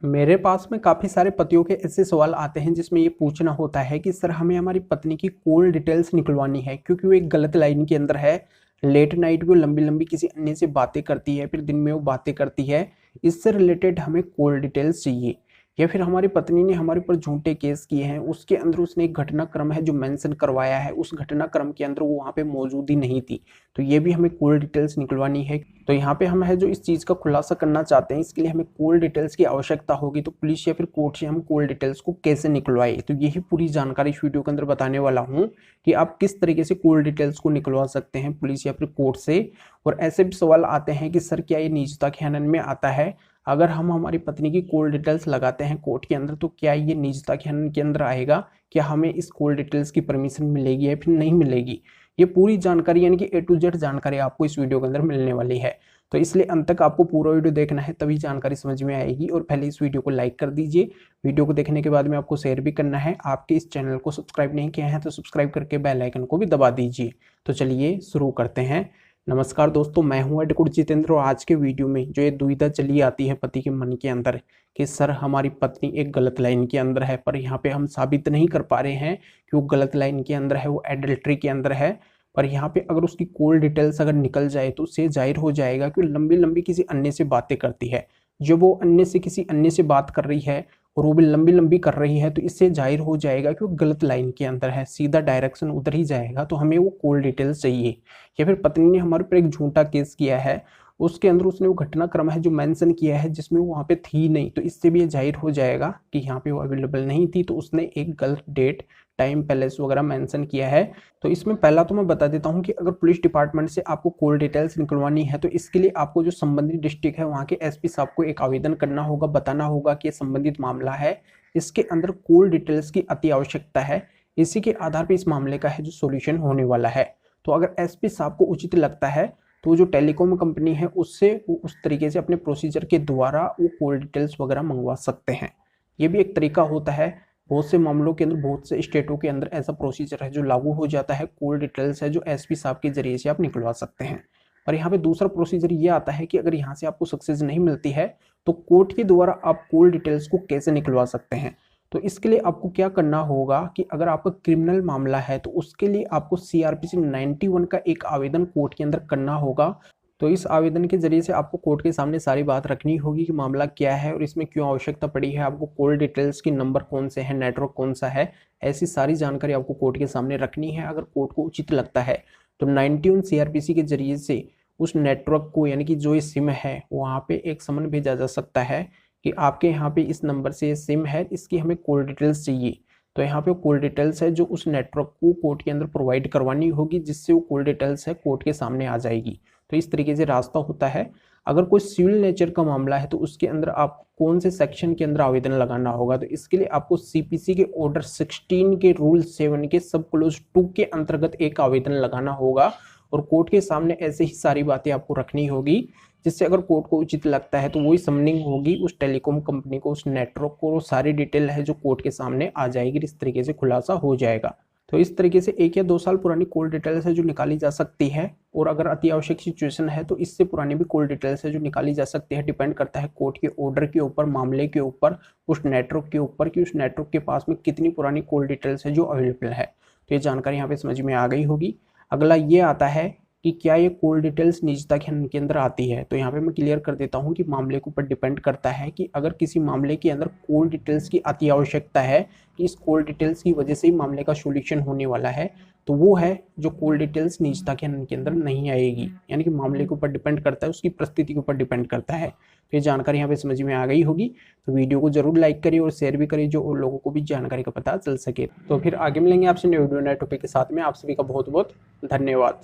मेरे पास में काफ़ी सारे पतियों के ऐसे सवाल आते हैं जिसमें ये पूछना होता है कि सर हमें हमारी पत्नी की कॉल डिटेल्स निकलवानी है क्योंकि वो एक गलत लाइन के अंदर है। लेट नाइट वो लंबी लंबी किसी अन्य से बातें करती है, फिर दिन में वो बातें करती है। इससे रिलेटेड हमें कॉल डिटेल्स चाहिए। या फिर हमारी पत्नी ने हमारे ऊपर झूठे केस किए हैं, उसके अंदर उसने एक घटनाक्रम है जो मेंशन करवाया है, उस घटनाक्रम के अंदर वो वहाँ पे मौजूद ही नहीं थी। तो ये भी हमें कॉल डिटेल्स निकलवानी है। तो यहाँ पे हम है जो इस चीज़ का खुलासा करना चाहते हैं, इसके लिए हमें कॉल डिटेल्स की आवश्यकता होगी। तो पुलिस या फिर कोर्ट से हम कॉल डिटेल्स को कैसे निकलवाए, तो यही पूरी जानकारी इस वीडियो के अंदर बताने वाला हूँ कि आप किस तरीके से कॉल डिटेल्स को निकलवा सकते हैं पुलिस या फिर कोर्ट से। और ऐसे भी सवाल आते हैं कि सर क्या ये निजता के हनन में आता है? अगर हम हमारी पत्नी की कॉल डिटेल्स लगाते हैं कोर्ट के अंदर तो क्या ये निजता के हनन के अंदर आएगा? क्या हमें इस कॉल डिटेल्स की परमिशन मिलेगी या फिर नहीं मिलेगी? ये पूरी जानकारी यानी कि A to Z जानकारी आपको इस वीडियो के अंदर मिलने वाली है। तो इसलिए अंत तक आपको पूरा वीडियो देखना है, तभी जानकारी समझ में आएगी। और पहले इस वीडियो को लाइक कर दीजिए। वीडियो को देखने के बाद में आपको शेयर भी करना है। आपके इस चैनल को सब्सक्राइब नहीं किया है तो सब्सक्राइब करके बेल आइकन को भी दबा दीजिए। तो चलिए शुरू करते हैं। नमस्कार दोस्तों, मैं हूं एडवोकेट जितेंद्र और आज के वीडियो में जो ये दुविधा चली आती है पति के मन के अंदर कि सर हमारी पत्नी एक गलत लाइन के अंदर है, पर यहाँ पे हम साबित नहीं कर पा रहे हैं कि वो गलत लाइन के अंदर है, वो एडल्ट्री के अंदर है। पर यहाँ पे अगर उसकी कॉल डिटेल्स अगर निकल जाए तो उससे जाहिर हो जाएगा कि वो लंबी लंबी किसी अन्य से बातें करती है। जब वो अन्य से किसी अन्य से बात कर रही है और वो भी लंबी लंबी कर रही है तो इससे जाहिर हो जाएगा कि वो गलत लाइन के अंदर है, सीधा डायरेक्शन उधर ही जाएगा। तो हमें वो कॉल डिटेल्स चाहिए। या फिर पत्नी ने हमारे ऊपर एक झूठा केस किया है, उसके अंदर उसने वो घटनाक्रम है जो मेंशन किया है जिसमें वो वहाँ पे थी नहीं, तो इससे भी ये जाहिर हो जाएगा कि यहाँ पे वो अवेलेबल नहीं थी। तो उसने एक गलत डेट, टाइम, पैलेस वगैरह मेंशन किया है। तो इसमें पहला तो मैं बता देता हूँ कि अगर पुलिस डिपार्टमेंट से आपको कॉल डिटेल्स निकलवानी है तो इसके लिए आपको जो संबंधित डिस्ट्रिक्ट है वहाँ के एसपी साहब को एक आवेदन करना होगा, बताना होगा कि ये संबंधित मामला है, इसके अंदर कॉल डिटेल्स की अति आवश्यकता है। इसी के आधार पर इस मामले का है जो सोल्यूशन होने वाला है। तो अगर एसपी साहब को उचित लगता है तो जो टेलीकॉम कंपनी है उससे वो उस तरीके से अपने प्रोसीजर के द्वारा वो कॉल डिटेल्स वगैरह मंगवा सकते हैं। ये भी एक तरीका होता है। बहुत से मामलों के अंदर, बहुत से स्टेटों के अंदर ऐसा प्रोसीजर है जो लागू हो जाता है। कॉल डिटेल्स है जो एसपी साहब के जरिए से आप निकलवा सकते हैं। और यहाँ पे दूसरा प्रोसीजर ये आता है कि अगर यहाँ से आपको सक्सेस नहीं मिलती है तो कोर्ट के द्वारा आप कॉल डिटेल्स को कैसे निकलवा सकते हैं। तो इसके लिए आपको क्या करना होगा कि अगर आपका क्रिमिनल मामला है तो उसके लिए आपको CRPC 91 का एक आवेदन कोर्ट के अंदर करना होगा। तो इस आवेदन के जरिए से आपको कोर्ट के सामने सारी बात रखनी होगी कि मामला क्या है और इसमें क्यों आवश्यकता पड़ी है, आपको कॉल डिटेल्स की नंबर कौन से हैं, नेटवर्क कौन सा है, ऐसी सारी जानकारी आपको कोर्ट के सामने रखनी है। अगर कोर्ट को उचित लगता है तो 91 CRPC के जरिए से उस नेटवर्क को यानी कि जो ये सिम है वहाँ पे एक समन भेजा जा सकता है कि आपके यहाँ पे इस नंबर से सिम है, इसकी हमें कॉल डिटेल्स चाहिए। तो यहाँ पे कॉल डिटेल्स है जो उस नेटवर्क को कोर्ट के अंदर प्रोवाइड करवानी होगी, जिससे वो कॉल डिटेल्स है कोर्ट के सामने आ जाएगी। तो इस तरीके से रास्ता होता है। अगर कोई सिविल नेचर का मामला है तो उसके अंदर आप कौन से सेक्शन के अंदर आवेदन लगाना होगा, तो इसके लिए आपको CPC के ऑर्डर 16 के रूल 7 के सब क्लोज 2 के अंतर्गत एक आवेदन लगाना होगा। और कोर्ट के सामने ऐसे ही सारी बातें आपको रखनी होगी, जिससे अगर कोर्ट को उचित लगता है तो वही समनिंग होगी उस टेलीकॉम कंपनी को, उस नेटवर्क को, और सारी डिटेल है जो कोर्ट के सामने आ जाएगी। इस तरीके से खुलासा हो जाएगा। तो इस तरीके से 1 या 2 साल पुरानी कॉल डिटेल्स है जो निकाली जा सकती है। और अगर अति आवश्यक सिचुएशन है तो इससे पुरानी भी कॉल डिटेल्स है जो निकाली जा सकती है। डिपेंड करता है कोर्ट के ऑर्डर के ऊपर, मामले के ऊपर, उस नेटवर्क के ऊपर कि उस नेटवर्क के पास में कितनी पुरानी कॉल डिटेल्स है जो अवेलेबल है। तो ये जानकारी यहाँ पे समझ में आ गई होगी। अगला ये आता है कि क्या ये कॉल डिटेल्स निजता के हनन के अंदर आती है। तो यहाँ पे मैं क्लियर कर देता हूँ कि मामले के ऊपर डिपेंड करता है कि अगर किसी मामले के अंदर कॉल डिटेल्स की अति आवश्यकता है कि इस कॉल डिटेल्स की वजह से ही मामले का सॉल्यूशन होने वाला है, तो वो है जो कॉल डिटेल्स निजता के हनन के अंदर नहीं आएगी। यानी कि मामले के ऊपर डिपेंड करता है, उसकी परिस्थिति के ऊपर डिपेंड करता है। तो ये जानकारी यहाँ पे समझ में आ गई होगी। तो वीडियो को जरूर लाइक करिए और शेयर भी करिए जो और लोगों को भी जानकारी का पता चल सके। तो फिर आगे मिलेंगे आपसे नए वीडियो नए टॉपिक के साथ में। आप सभी का बहुत बहुत धन्यवाद।